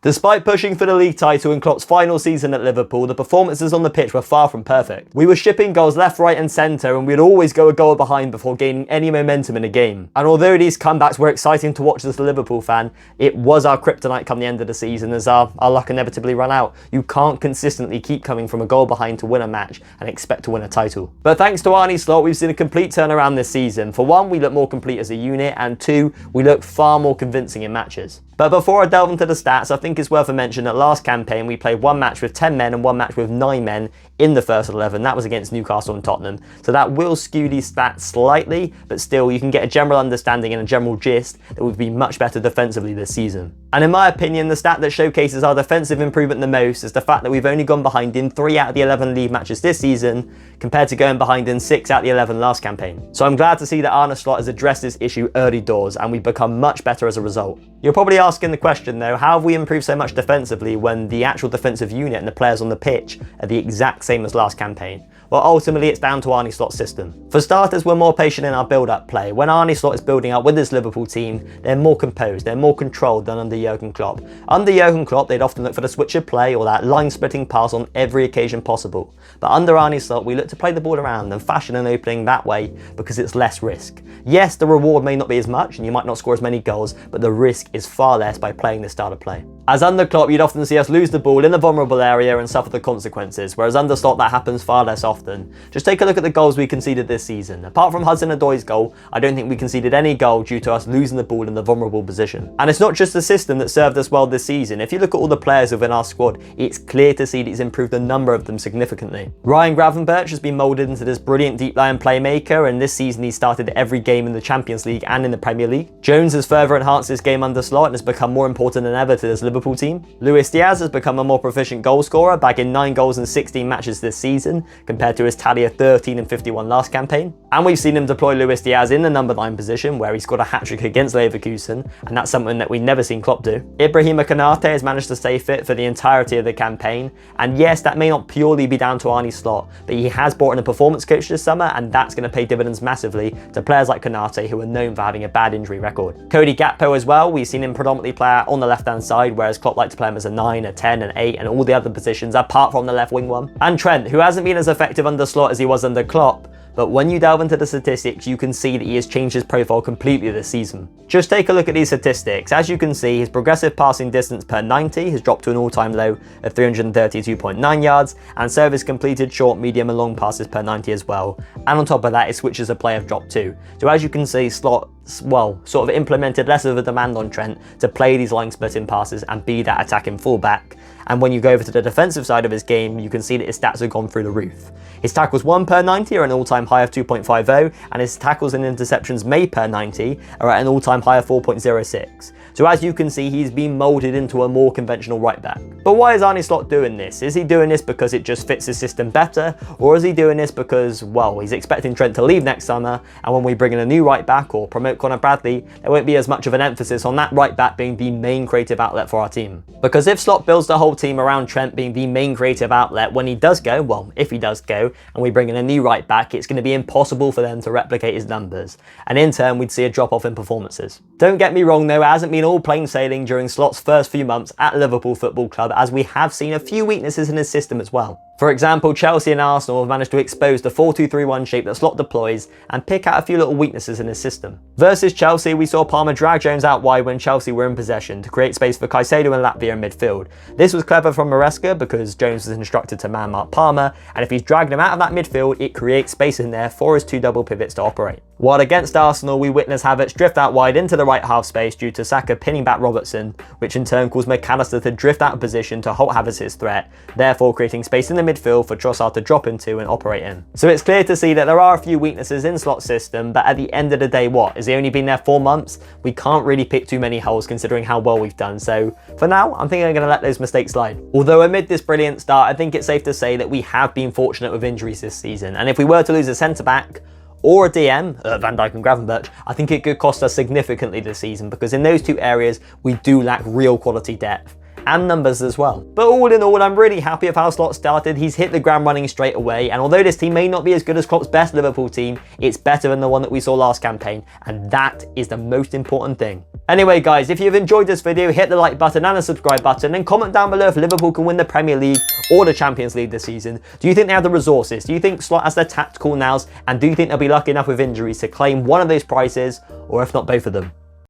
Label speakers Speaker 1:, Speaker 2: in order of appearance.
Speaker 1: Despite pushing for the league title in Klopp's final season at Liverpool, the performances on the pitch were far from perfect. We were shipping goals left, right and centre, and we'd always go a goal behind before gaining any momentum in a game. And although these comebacks were exciting to watch as a Liverpool fan, it was our kryptonite come the end of the season as our luck inevitably ran out. You can't consistently keep coming from a goal behind to win a match and expect to win a title. But thanks to Arne's slot, we've seen a complete turnaround this season. For one, we look more complete as a unit, and two, we look far more convincing in matches. But before I delve into the stats, I think it's worth a mention that last campaign we played one match with 10 men and one match with 9 men in the first 11. That was against Newcastle and Tottenham. So that will skew these stats slightly, but still you can get a general understanding and a general gist that we've been much better defensively this season. And in my opinion, the stat that showcases our defensive improvement the most is the fact that we've only gone behind in 3 out of the 11 league matches this season, compared to going behind in 6 out of the 11 last campaign. So I'm glad to see that Arne Slot has addressed this issue early doors, and we've become much better as a result. You're probably asking the question though, how have we improved so much defensively when the actual defensive unit and the players on the pitch are the exact same as last campaign? Well, ultimately it's down to Arne Slot's system. For starters, we're more patient in our build-up play. When Arne Slot is building up with this Liverpool team, they're more composed, they're more controlled than under Jurgen Klopp. Under Jurgen Klopp, they'd often look for the switch of play or that line-splitting pass on every occasion possible. But under Arne Slot, we look to play the ball around and fashion an opening that way because it's less risk. Yes, the reward may not be as much and you might not score as many goals, but the risk is far less by playing this style of play. As under Klopp, you'd often see us lose the ball in the vulnerable area and suffer the consequences, whereas under Slot that happens far less often. Just take a look at the goals we conceded this season. Apart from Hudson-Odoi's goal, I don't think we conceded any goal due to us losing the ball in the vulnerable position. And it's not just the system that served us well this season. If you look at all the players within our squad, it's clear to see that he's improved a number of them significantly. Ryan Gravenberch has been moulded into this brilliant deep line playmaker, and this season he started every game in the Champions League and in the Premier League. Jones has further enhanced his game under Slot and has become more important than ever to this Liverpool team. Luis Diaz has become a more proficient goal scorer, bagging 9 goals in 16 matches this season, compared to his tally of 13 and 51 last campaign. And we've seen him deploy Luis Diaz in the number 9 position, where he scored a hat-trick against Leverkusen, and that's something that we've never seen Klopp do. Ibrahima Konate has managed to stay fit for the entirety of the campaign, and yes, that may not purely be down to Arne Slot, but he has brought in a performance coach this summer, and that's going to pay dividends massively to players like Konate, who are known for having a bad injury record. Cody Gakpo as well, we've seen him predominantly play out on the left-hand side, whereas Klopp liked to play him as a 9, a 10, an 8, and all the other positions apart from the left wing one. And Trent, who hasn't been as effective under Slot as he was under Klopp, but when you delve into the statistics, you can see that he has changed his profile completely this season. Just take a look at these statistics. As you can see, his progressive passing distance per 90 has dropped to an all-time low of 332.9 yards, and so have his completed short, medium and long passes per 90 as well. And on top of that, his switches of play have dropped too. So as you can see, Slot, well, sort of implemented less of a demand on Trent to play these line splitting passes and be that attacking fullback. And when you go over to the defensive side of his game, you can see that his stats have gone through the roof. His tackles won per 90 are an all-time high of 2.50, and his tackles and interceptions made per 90 are at an all-time high of 4.06. So as you can see, he's been moulded into a more conventional right back. But why is Arne Slot doing this? Is he doing this because it just fits his system better? Or is he doing this because, well, he's expecting Trent to leave next summer, and when we bring in a new right back or promote Conor Bradley, there won't be as much of an emphasis on that right back being the main creative outlet for our team. Because if Slot builds the whole team around Trent being the main creative outlet, when he does go, well, if he does go, and we bring in a new right back, it's going to be impossible for them to replicate his numbers. And in turn, we'd see a drop off in performances. Don't get me wrong though, it hasn't been all plain sailing during Slot's first few months at Liverpool Football Club, as we have seen a few weaknesses in his system as well. For example, Chelsea and Arsenal have managed to expose the 4-2-3-1 shape that Slot deploys and pick out a few little weaknesses in his system. Versus Chelsea, we saw Palmer drag Jones out wide when Chelsea were in possession to create space for Caicedo and Latvia in midfield. This was clever from Maresca because Jones was instructed to man-mark Palmer, and if he's dragged him out of that midfield, it creates space in there for his 2 double pivots to operate. While against Arsenal, we witness Havertz drift out wide into the right half space due to Saka pinning back Robertson, which in turn caused McAllister to drift out of position to halt Havertz's threat, therefore creating space in the midfield for Trossard to drop into and operate in. So it's clear to see that there are a few weaknesses in Slot's system, but at the end of the day, what? Has he only been there 4 months? We can't really pick too many holes considering how well we've done, so for now, I'm thinking I'm going to let those mistakes slide. Although amid this brilliant start, I think it's safe to say that we have been fortunate with injuries this season, and if we were to lose a centre-back, or a DM, Van Dijk and Gravenberch, I think it could cost us significantly this season because in those 2 areas, we do lack real quality depth. and numbers as well. But all in all, I'm really happy with how Slot started. He's hit the ground running straight away, and although this team may not be as good as Klopp's best Liverpool team, it's better than the one that we saw last campaign, and that is the most important thing. Anyway guys, if you've enjoyed this video, hit the like button and the subscribe button, and comment down below if Liverpool can win the Premier League or the Champions League this season. Do you think they have the resources? Do you think Slot has the tactical nous? And do you think they'll be lucky enough with injuries to claim one of those prizes, or if not both of them?